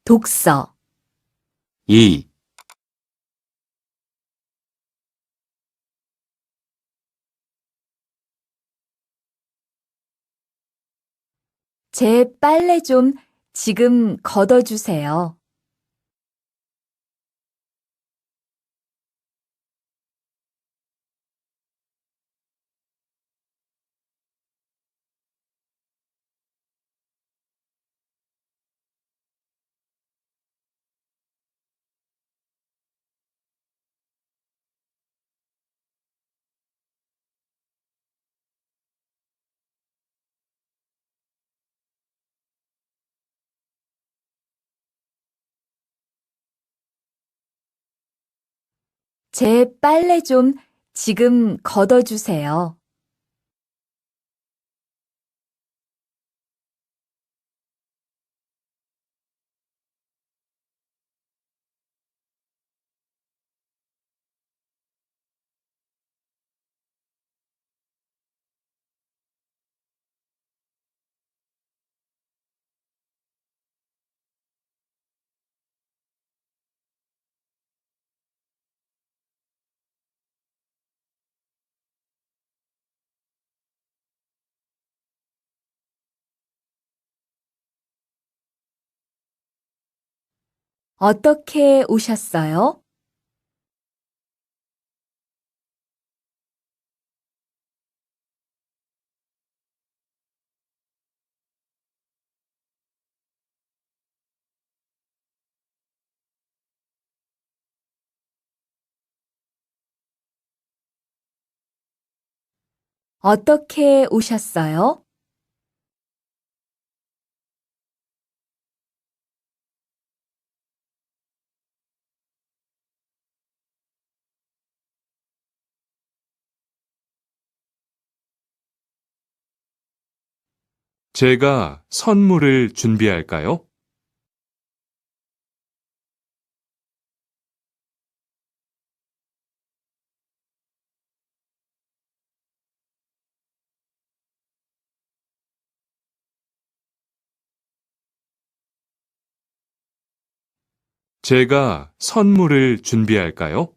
독서, 2. 제 빨래 좀 지금 걷어주세요. 제 빨래 좀 지금 걷어주세요. 어떻게 오셨어요? 어떻게 오셨어요? 제가 선물을 준비할까요? 제가 선물을 준비할까요?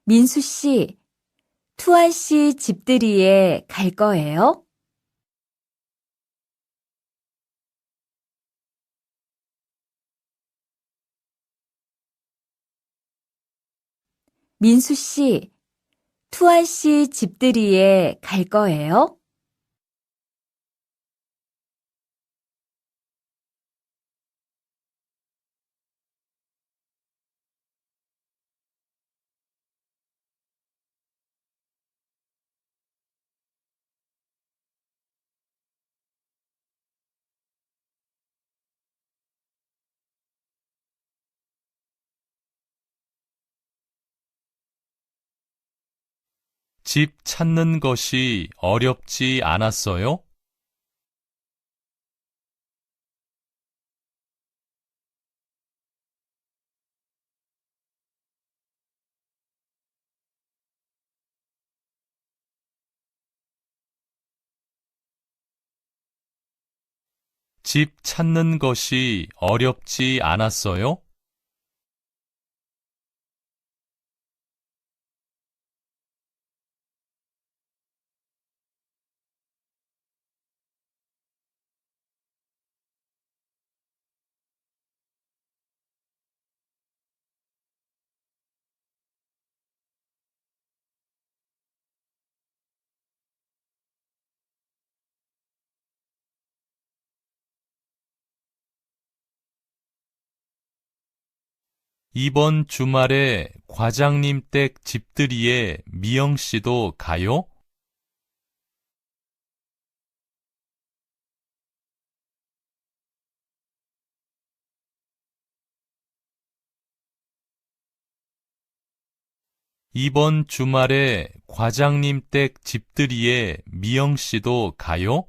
민수 씨, 투안 씨 집들이에 갈 거예요? 민수 씨, 투안 씨 집들이에 갈 거예요? 집 찾는 것이 어렵지 않았어요? 집 찾는 것이 어렵지 않았어요? 이번 주말에 과장님 댁 집들이에 미영 씨도 가요? 이번 주말에 과장님 댁 집들이에 미영 씨도 가요?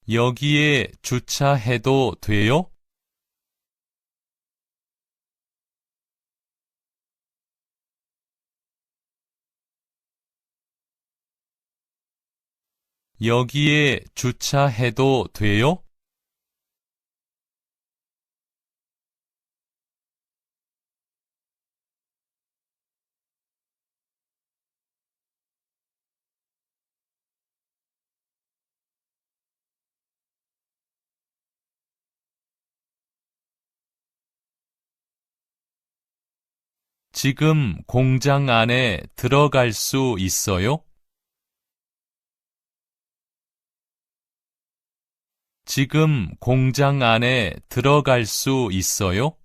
여기에 주차해도 돼요? 여기에 주차해도 돼요? 지금 공장 안에 들어갈 수 있어요? 지금 공장 안에 들어갈 수 있어요?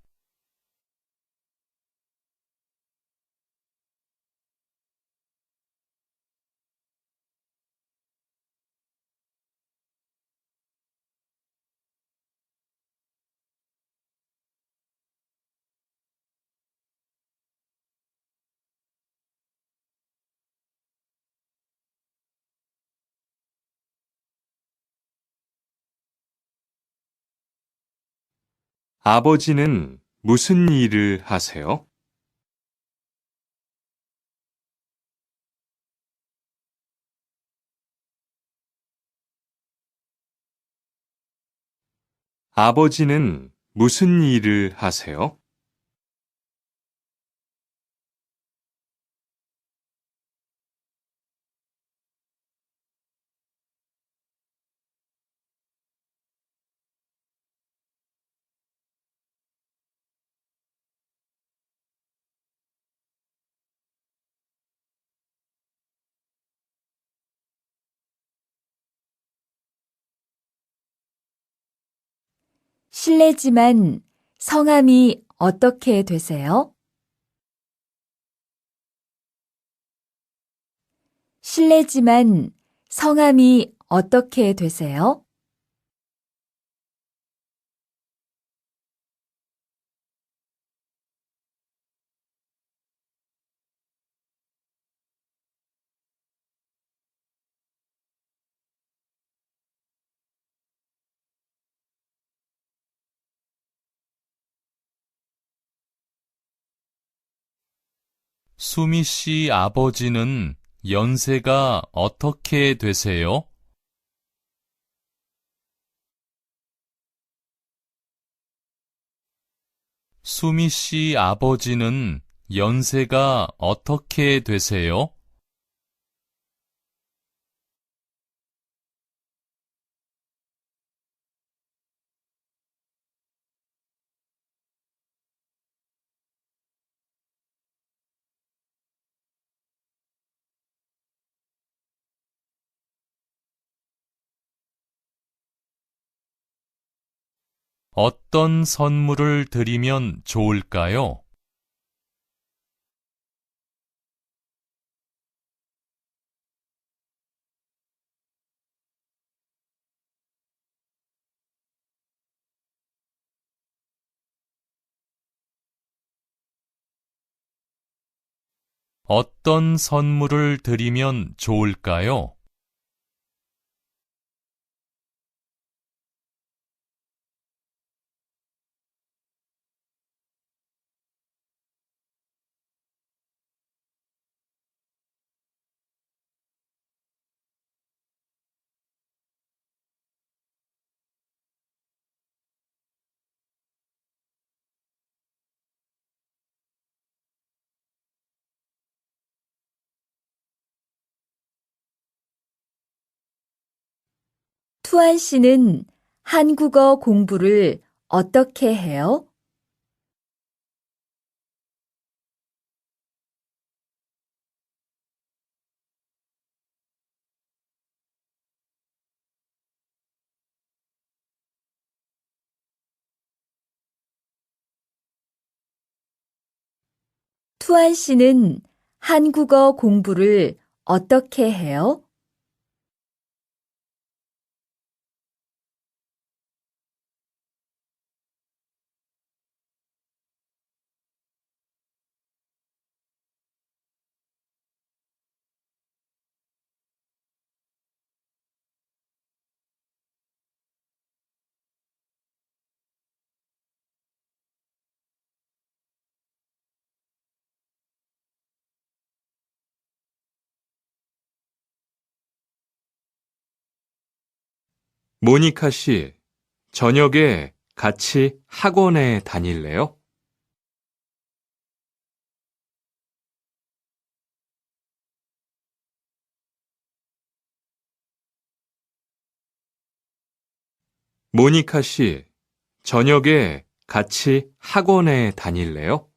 아버지는 무슨 일을 하세요? 아버지는 무슨 일을 하세요? 실례지만 성함이 어떻게 되세요? 실례지만 성함이 어떻게 되세요? 수미 씨 아버지는 연세가 어떻게 되세요? 수미 씨 아버지는 연세가 어떻게 되세요? 어떤 선물을 드리면 좋을까요? 어떤 선물을 드리면 좋을까요? 투안 씨는 한국어 공부를 어떻게 해요? 투안 씨는 한국어 공부를 어떻게 해요? 모니카 씨, 저녁에 같이 학원에 다닐래요? 모니카 씨, 저녁에 같이 학원에 다닐래요?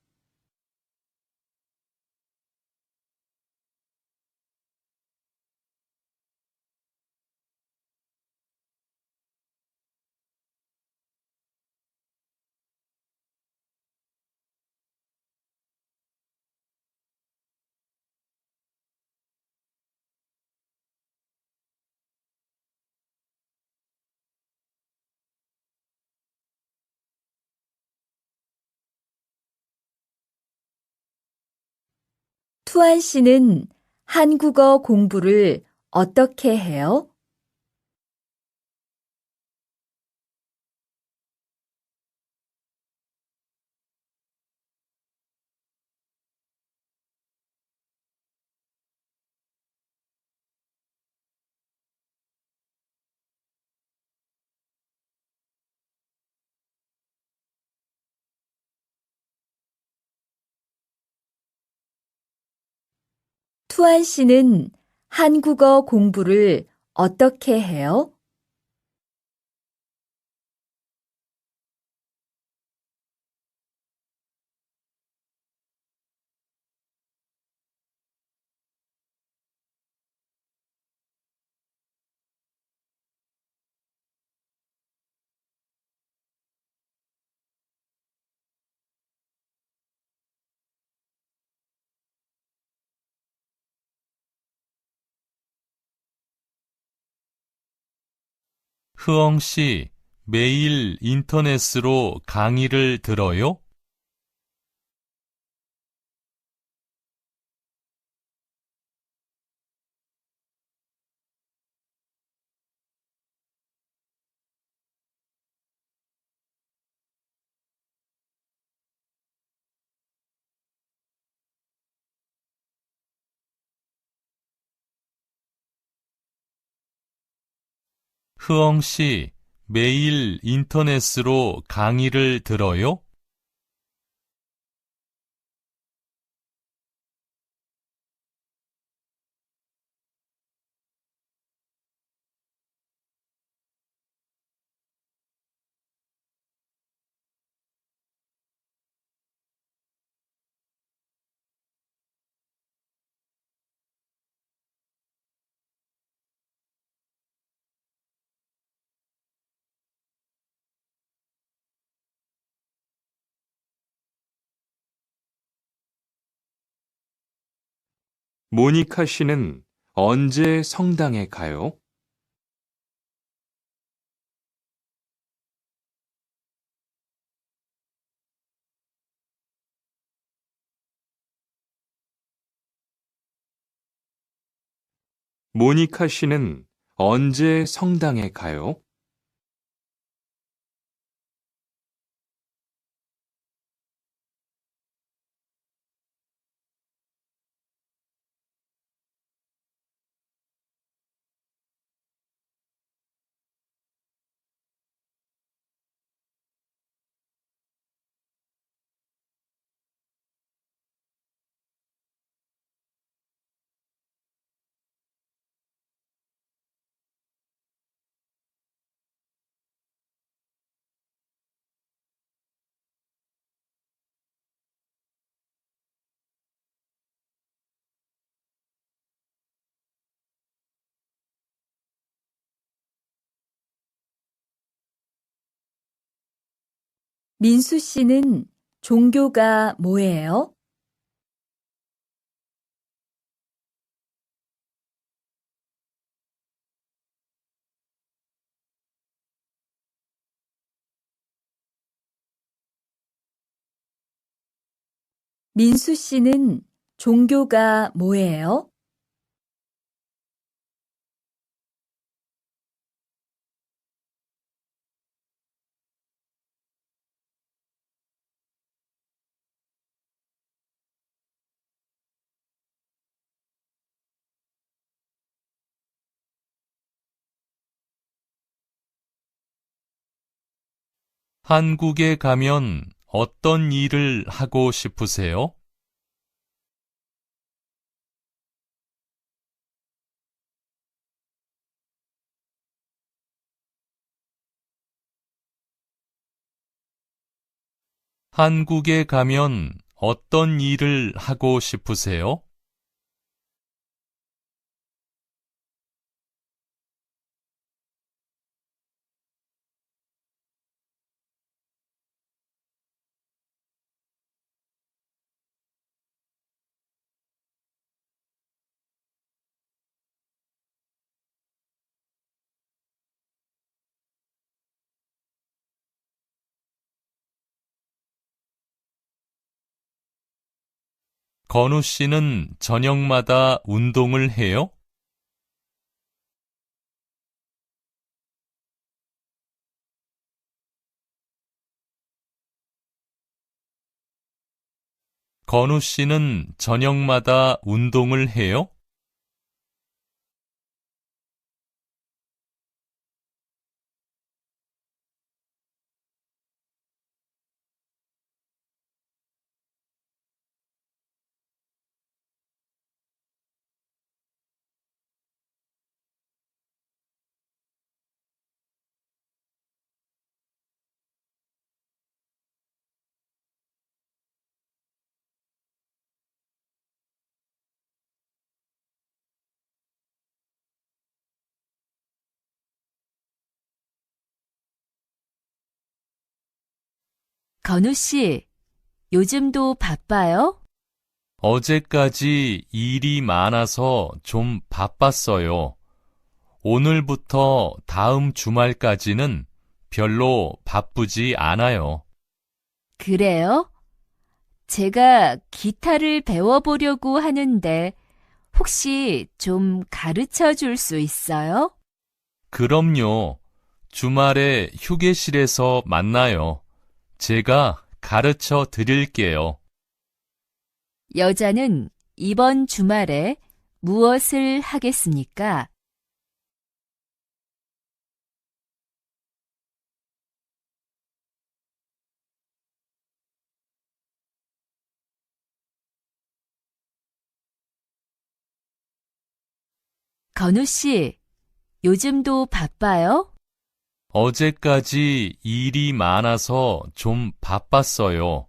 투안 씨는 한국어 공부를 어떻게 해요? 투안 씨는 한국어 공부를 어떻게 해요? 흐엉 씨, 매일 인터넷으로 강의를 들어요? 흐엉 씨, 매일 인터넷으로 강의를 들어요? 모니카 씨는 언제 성당에 가요? 모니카 씨는 언제 성당에 가요? 민수 씨는 종교가 뭐예요? 민수 씨는 종교가 뭐예요? 한국에 가면 어떤 일을 하고 싶으세요? 한국에 가면 어떤 일을 하고 싶으세요? 건우 씨는 저녁마다 운동을 해요? 건우 씨는 저녁마다 운동을 해요? 건우 씨, 요즘도 바빠요? 어제까지 일이 많아서 좀 바빴어요. 오늘부터 다음 주말까지는 별로 바쁘지 않아요. 그래요? 제가 기타를 배워보려고 하는데 혹시 좀 가르쳐 줄 수 있어요? 그럼요. 주말에 휴게실에서 만나요. 제가 가르쳐 드릴게요. 여자는 이번 주말에 무엇을 하겠습니까? 건우 씨, 요즘도 바빠요? 어제까지 일이 많아서 좀 바빴어요.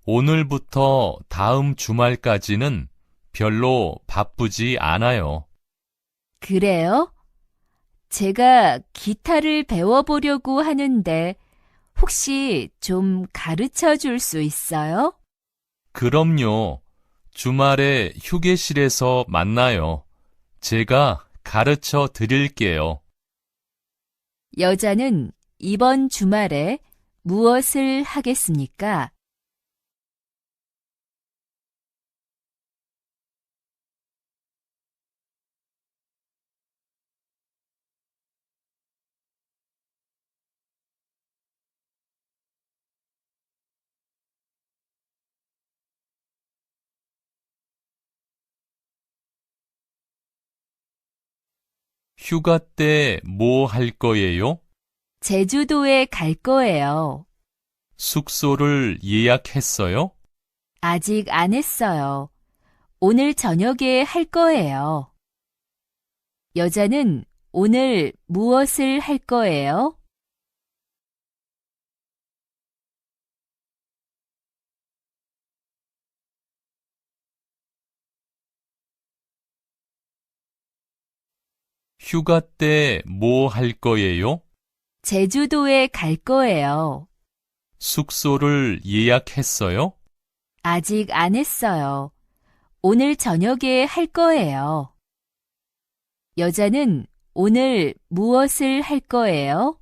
오늘부터 다음 주말까지는 별로 바쁘지 않아요. 그래요? 제가 기타를 배워보려고 하는데 혹시 좀 가르쳐 줄 수 있어요? 그럼요. 주말에 휴게실에서 만나요. 제가 가르쳐 드릴게요. 여자는 이번 주말에 무엇을 하겠습니까? 휴가 때 뭐 할 거예요? 제주도에 갈 거예요. 숙소를 예약했어요? 아직 안 했어요. 오늘 저녁에 할 거예요. 여자는 오늘 무엇을 할 거예요? 휴가 때 뭐 할 거예요? 제주도에 갈 거예요. 숙소를 예약했어요? 아직 안 했어요. 오늘 저녁에 할 거예요. 여자는 오늘 무엇을 할 거예요?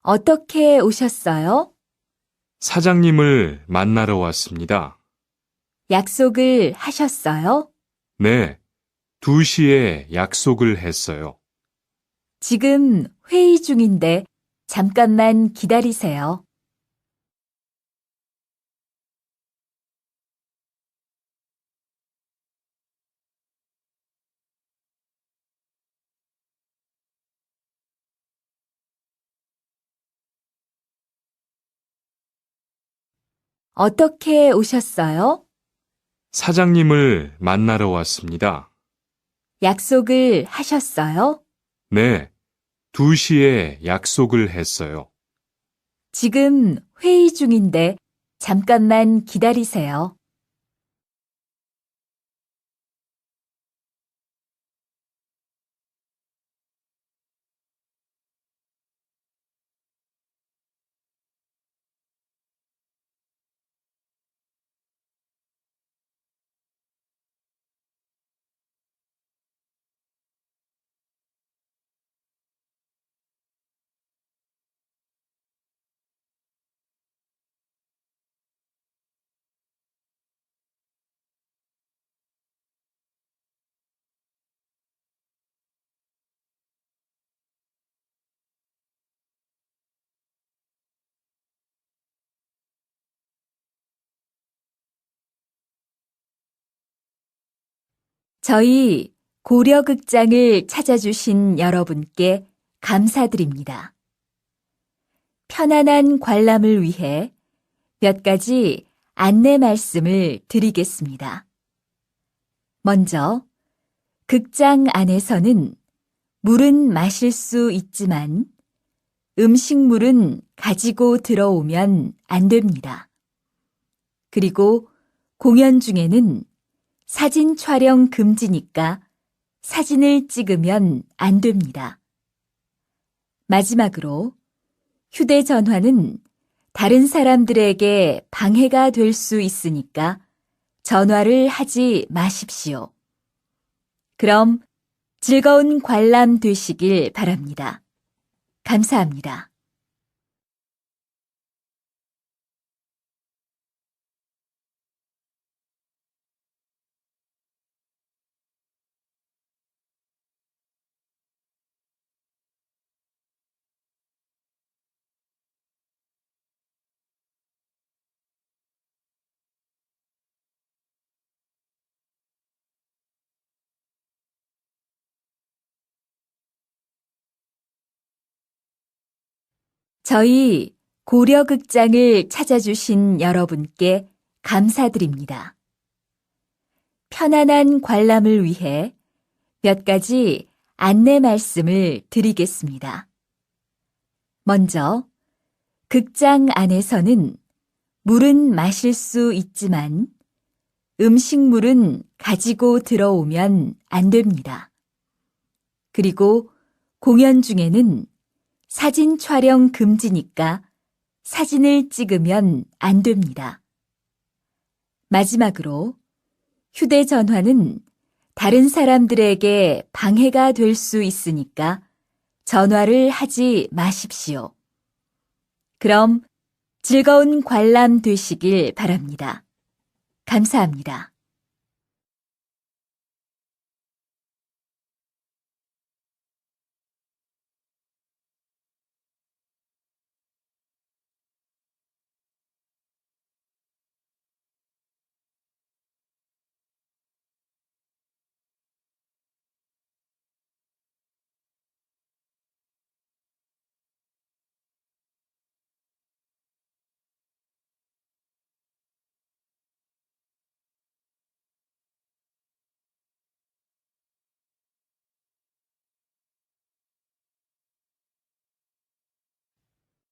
어떻게 오셨어요? 사장님을 만나러 왔습니다. 약속을 하셨어요? 네, 2시에 약속을 했어요. 지금 회의 중인데 잠깐만 기다리세요. 어떻게 오셨어요? 사장님을 만나러 왔습니다. 약속을 하셨어요? 네, 2시에 약속을 했어요. 지금 회의 중인데 잠깐만 기다리세요. 저희 고려극장을 찾아주신 여러분께 감사드립니다. 편안한 관람을 위해 몇 가지 안내 말씀을 드리겠습니다. 먼저, 극장 안에서는 물은 마실 수 있지만 음식물은 가지고 들어오면 안 됩니다. 그리고 공연 중에는 사진 촬영 금지니까 사진을 찍으면 안 됩니다. 마지막으로 휴대전화는 다른 사람들에게 방해가 될 수 있으니까 전화를 하지 마십시오. 그럼 즐거운 관람 되시길 바랍니다. 감사합니다. 저희 고려극장을 찾아주신 여러분께 감사드립니다. 편안한 관람을 위해 몇 가지 안내 말씀을 드리겠습니다. 먼저, 극장 안에서는 물은 마실 수 있지만 음식물은 가지고 들어오면 안 됩니다. 그리고 공연 중에는 사진 촬영 금지니까 사진을 찍으면 안 됩니다. 마지막으로 휴대전화는 다른 사람들에게 방해가 될 수 있으니까 전화를 하지 마십시오. 그럼 즐거운 관람 되시길 바랍니다. 감사합니다.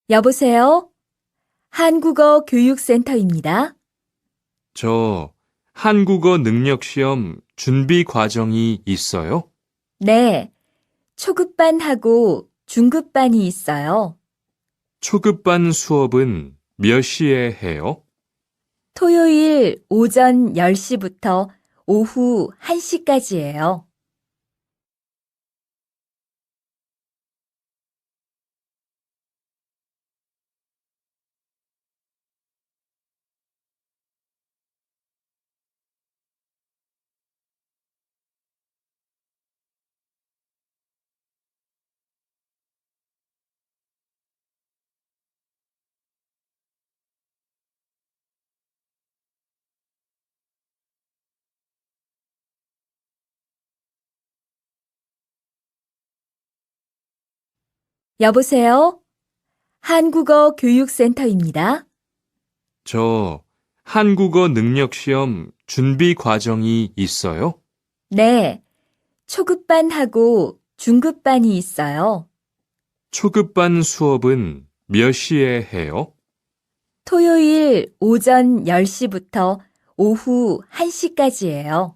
여보세요? 한국어 교육센터입니다. 저 한국어 능력 시험 준비 과정이 있어요? 네, 초급반하고 중급반이 있어요. 초급반 수업은 몇 시에 해요? 토요일 오전 10시부터 오후 1시까지예요. 여보세요? 한국어 교육센터입니다. 저 한국어 능력 시험 준비 과정이 있어요? 네, 초급반하고 중급반이 있어요. 초급반 수업은 몇 시에 해요? 토요일 오전 10시부터 오후 1시까지예요.